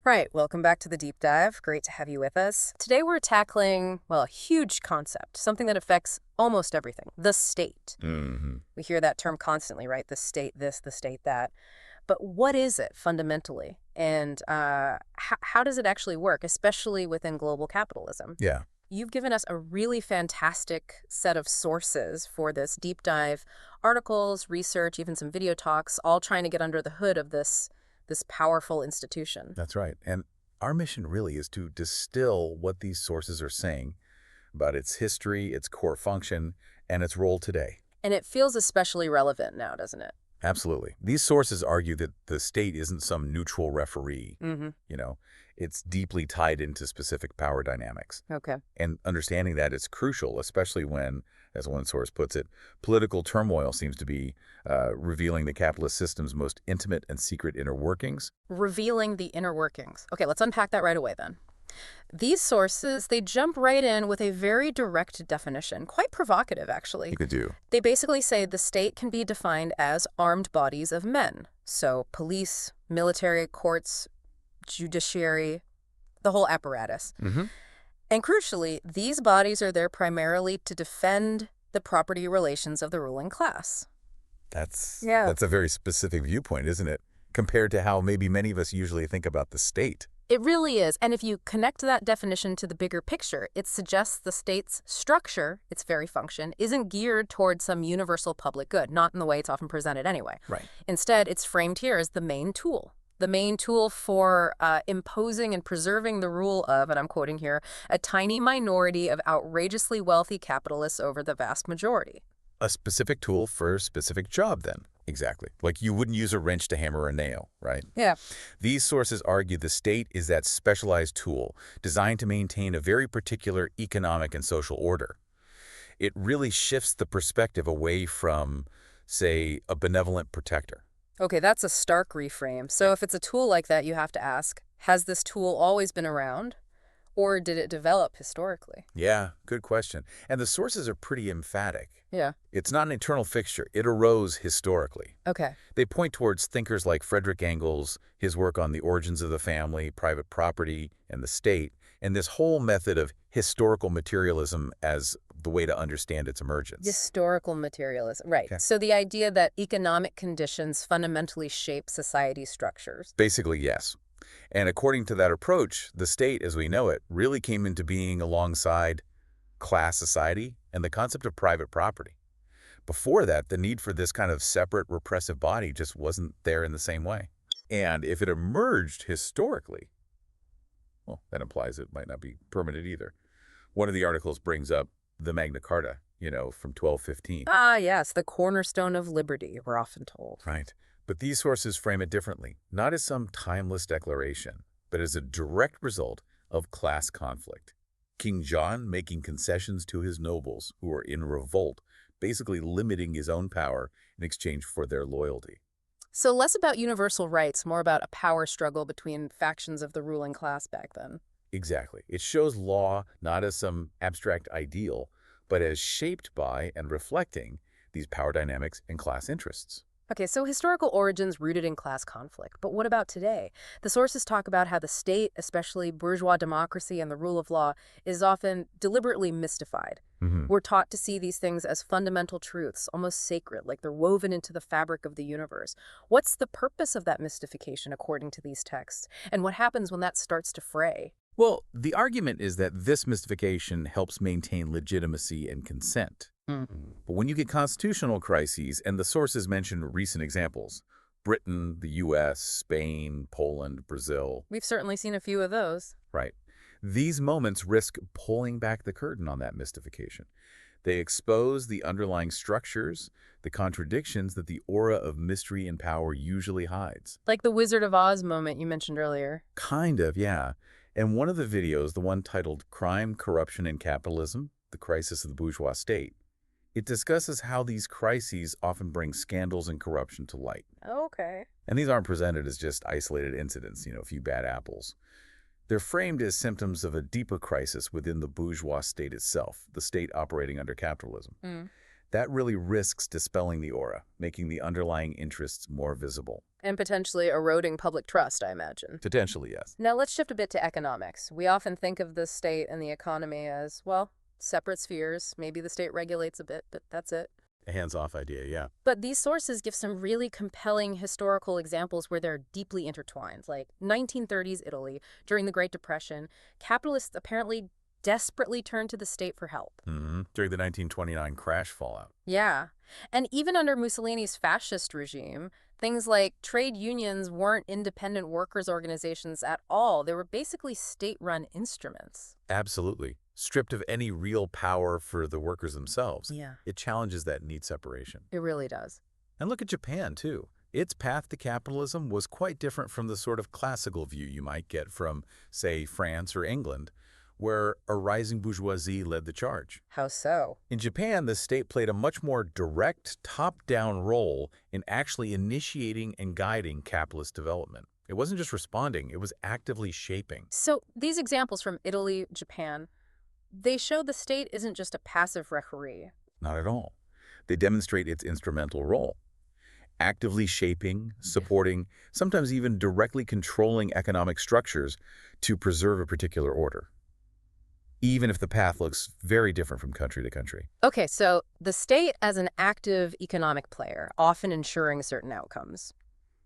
Right, welcome back to the deep dive. Great to have you with us. Today we're tackling, well, a huge concept, something that affects almost everything, the state. hmm We hear that term constantly, right? The state this, the state that. But what is it fundamentally? And how does it actually work, especially within global capitalism? Yeah. You've given us a really fantastic set of sources for this deep dive, articles, research, even some video talks, all trying to get under the hood of this powerful institution. That's right. And our mission really is to distill what these sources are saying about its history, its core function, and its role today. And it feels especially relevant now, doesn't it? Absolutely. These sources argue that the state isn't some neutral referee. Mm-hmm. You know, it's deeply tied into specific power dynamics. Okay. And understanding that is crucial, especially when, as one source puts it, political turmoil seems to be revealing the capitalist system's most intimate and secret inner workings. Revealing the inner workings. Okay, let's unpack that right away then. These sources, they jump right in with a very direct definition, quite provocative, actually. You could do. They basically say the state can be defined as armed bodies of men. So police, military, courts, judiciary, the whole apparatus. hmm And crucially, these bodies are there primarily to defend the property relations of the ruling class. That's Yeah. that's a very specific viewpoint, isn't it? Compared to how maybe many of us usually think about the state. It really is. And if you connect that definition to the bigger picture, it suggests the state's structure, its very function, isn't geared towards some universal public good, not in the way it's often presented anyway. Right. Instead, it's framed here as the main tool. The main tool for imposing and preserving the rule of, and I'm quoting here, a tiny minority of outrageously wealthy capitalists over the vast majority. A specific tool for a specific job then. Exactly. Like you wouldn't use a wrench to hammer a nail, right? Yeah. These sources argue the state is that specialized tool designed to maintain a very particular economic and social order. It really shifts the perspective away from, say, a benevolent protector. Okay, that's a stark reframe. So if it's a tool like that, you have to ask, has this tool always been around? Or did it develop historically? Yeah, good question. And the sources are pretty emphatic. Yeah. It's not an eternal fixture. It arose historically. Okay. They point towards thinkers like Frederick Engels, his work on the origins of the family, private property, and the state, and this whole method of historical materialism as the way to understand its emergence. Historical materialism. Right. Okay. So the idea that economic conditions fundamentally shape society's structures. Basically, yes. And according to that approach, the state, as we know it, really came into being alongside class society and the concept of private property. Before that, the need for this kind of separate repressive body just wasn't there in the same way. And if it emerged historically, well, that implies it might not be permanent either. One of the articles brings up the Magna Carta, from 1215. Ah, yes, the cornerstone of liberty, we're often told. Right. But these sources frame it differently, not as some timeless declaration, but as a direct result of class conflict. King John making concessions to his nobles who were in revolt, basically limiting his own power in exchange for their loyalty. So less about universal rights, more about a power struggle between factions of the ruling class back then. Exactly. It shows law not as some abstract ideal, but as shaped by and reflecting these power dynamics and class interests. Okay, so historical origins rooted in class conflict. But what about today? The sources talk about how the state, especially bourgeois democracy and the rule of law, is often deliberately mystified. hmm We're taught to see these things as fundamental truths, almost sacred, like they're woven into the fabric of the universe. What's the purpose of that mystification according to these texts? And what happens when that starts to fray? Well, the argument is that this mystification helps maintain legitimacy and consent. But when you get constitutional crises, and the sources mention recent examples, Britain, the US, Spain, Poland, Brazil, We've certainly seen a few of those. right? These moments risk pulling back the curtain on that mystification. They expose the underlying structures, the contradictions that the aura of mystery and power usually hides. Like the Wizard of Oz moment you mentioned earlier. Kind of, yeah. And one of the videos, the one titled Crime, Corruption, and Capitalism, The Crisis of the Bourgeois State, it discusses how these crises often bring scandals and corruption to light. Okay. And these aren't presented as just isolated incidents, a few bad apples. They're framed as symptoms of a deeper crisis within the bourgeois state itself, the state operating under capitalism. Mm. That really risks dispelling the aura, making the underlying interests more visible. And potentially eroding public trust, I imagine. Potentially, yes. Now let's shift a bit to economics. We often think of the state and the economy as, well, separate spheres. Maybe the state regulates a bit, but that's it. A hands-off idea, yeah. But these sources give some really compelling historical examples where they're deeply intertwined, like 1930s Italy. During the Great Depression, capitalists apparently desperately turned to the state for help. During the 1929 crash fallout. Yeah. And even under Mussolini's fascist regime, things like trade unions weren't independent workers' organizations at all. They were basically state-run instruments. Absolutely. Stripped of any real power for the workers themselves. Yeah. It challenges that neat separation. It really does. And look at Japan, too. Its path to capitalism was quite different from the sort of classical view you might get from, say, France or England, where a rising bourgeoisie led the charge. How so? In Japan, the state played a much more direct, top-down role in actually initiating and guiding capitalist development. It wasn't just responding, it was actively shaping. So these examples from Italy, Japan, they show the state isn't just a passive referee. Not at all. They demonstrate its instrumental role, actively shaping, supporting, sometimes even directly controlling economic structures to preserve a particular order, even if the path looks very different from country to country. Okay, so the state as an active economic player, often ensuring certain outcomes.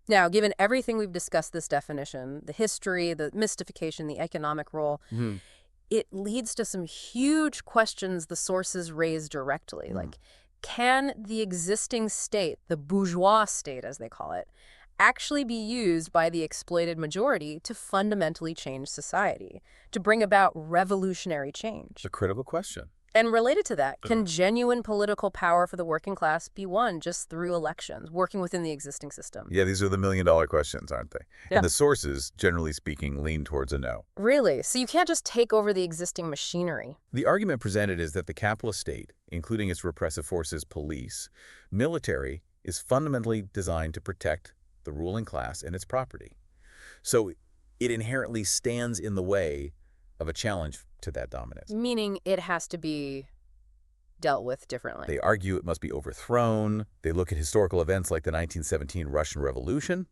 Now, given everything we've discussed this definition, the history, the mystification, the economic role, it leads to some huge questions the sources raise directly. Like, can the existing state, the bourgeois state as they call it, actually be used by the exploited majority to fundamentally change society, to bring about revolutionary change? It's a critical question. And related to that, can genuine political power for the working class be won just through elections, working within the existing system? Yeah, these are the million-dollar questions, aren't they? Yeah. And the sources, generally speaking, lean towards a no. Really? So you can't just take over the existing machinery? The argument presented is that the capitalist state, including its repressive forces, police, military, is fundamentally designed to protect the ruling class and its property. So it inherently stands in the way of a challenge to that dominance. Meaning it has to be dealt with differently. They argue it must be overthrown. They look at historical events like the 1917 Russian Revolution.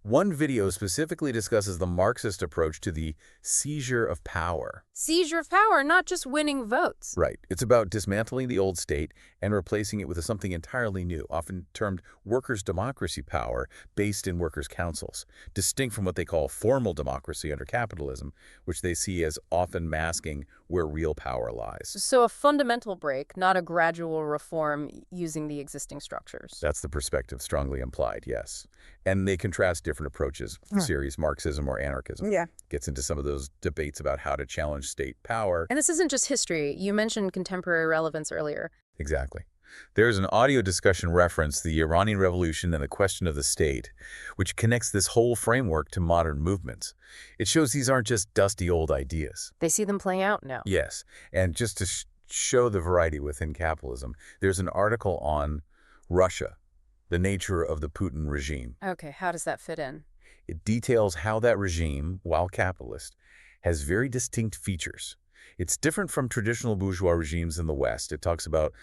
One video specifically discusses the Marxist approach to the seizure of power. Seizure of power, not just winning votes. Right. It's about dismantling the old state and replacing it with something entirely new, often termed workers' democracy power, based in workers' councils, distinct from what they call formal democracy under capitalism, which they see as often masking where real power lies. So a fundamental break, not a gradual reform using the existing structures. That's the perspective strongly implied, yes. And they contrast different approaches, series Marxism or anarchism. Yeah. Gets into some of those debates about how to challenge state power. And this isn't just history. You mentioned contemporary relevance earlier. Exactly. There's an audio discussion reference, the Iranian Revolution and the question of the state, which connects this whole framework to modern movements. It shows these aren't just dusty old ideas. They see them playing out now. Yes, and just to show the variety within capitalism, there's an article on Russia, the nature of the Putin regime. Okay, how does that fit in? It details how that regime, while capitalist, has very distinct features. It's different from traditional bourgeois regimes in the West. It talks about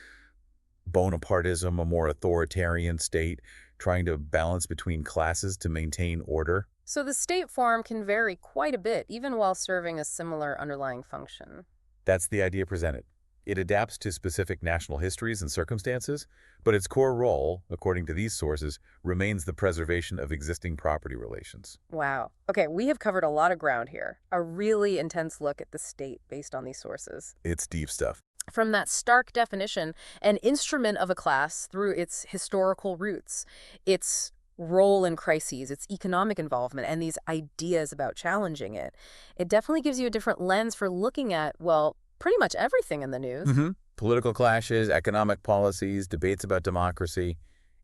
Bonapartism, a more authoritarian state, trying to balance between classes to maintain order. So the state form can vary quite a bit, even while serving a similar underlying function. That's the idea presented. It adapts to specific national histories and circumstances, but its core role, according to these sources, remains the preservation of existing property relations. Wow. Okay, we have covered a lot of ground here. A really intense look at the state based on these sources. It's deep stuff. From that stark definition, an instrument of a class through its historical roots, its role in crises, its economic involvement, and these ideas about challenging it, it definitely gives you a different lens for looking at, well, pretty much everything in the news. Political clashes, economic policies, debates about democracy.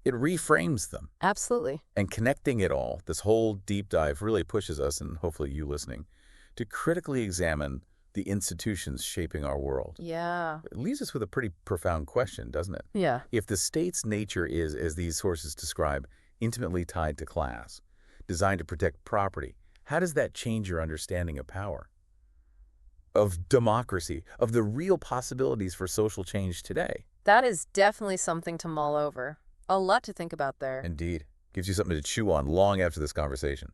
It reframes them. Absolutely. And connecting it all, this whole deep dive really pushes us, and hopefully you listening, to critically examine the institutions shaping our world. Yeah. It leaves us with a pretty profound question, doesn't it? Yeah. If the state's nature is, as these sources describe, intimately tied to class, designed to protect property, how does that change your understanding of power, of democracy, of the real possibilities for social change today? That is definitely something to mull over. A lot to think about there. Indeed. Gives you something to chew on long after this conversation.